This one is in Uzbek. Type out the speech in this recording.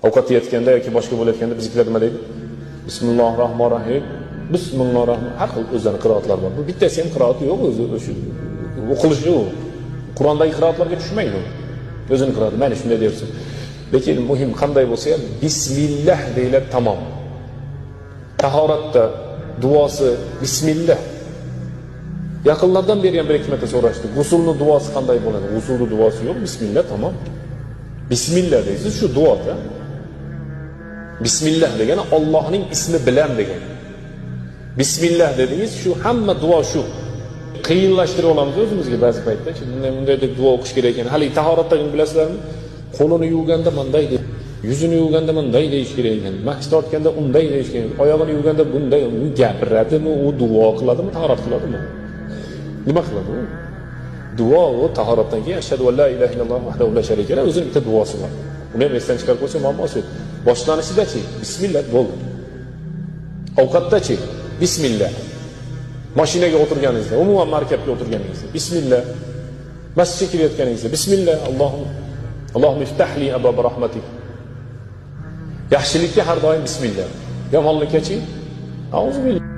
Ovqat yeyotganda yoki boshqa bo'layotganda biziklar nima deydi? Bismillahirrohmanirrohim. Bismillahirrohmanirrohim. Har xil o'zlarining qiroatlari bor. Bu bittasi ham qiroati yo'q, o'zi shu o'qilishi u. Qur'ondagi qiroatlarga tushmaydi u. O'zini qiroati. Mana shunday dersin. Lekin muhim qanday bo'lsa ham bismillah deyiladi, tamom. Tahoratda duosi bismillah. Yaqinlardan beri ham bir ikki marta so'rashdi. G'usulni duosi qanday bo'ladi? G'usulni duosi yo'q, bismillah, tamom. Bismillah deysiz, shu duoda. Bismillah degani Allohning ismi bilan degan. Bismillah dedingiz, shu hamma duo shu. Qiyinlashtirib olamiz o'zimizga ba'zi paytda. Bunday deb duo o'qish kerak ekan. Hali tahoratdagini bilasizlarmi? Qo'lini yuvganda bunday deb, yuzini yuvganda bunday deyish kerak ekan. Mahs tortganda unday deyish kerak. Oyog'ini yuvganda bunday, u gapiradimi, u duo qiladimi, tahorat qiladimi? Nima qiladi u? Duo u tahoratdan keyin ashhadu an la ilaha illalloh vahdahu la sharika lahu o'zining bitta duosi bor. Uni ham esdan chiqarib qo'ysa muammosi yo'q. Boshlanishida-chi bismillah bo'ldi. Ovqatda-chi bismillah. Mashinaga o'tirganingizda, umuman markabga o'tirganingizda bismillah. Masjidga kirayotganingizda bismillah. Allohumma iftahli abwab rahmatik. Yaxshilikka har doim bismillah. Yomonlikka-chi? Auzubillah.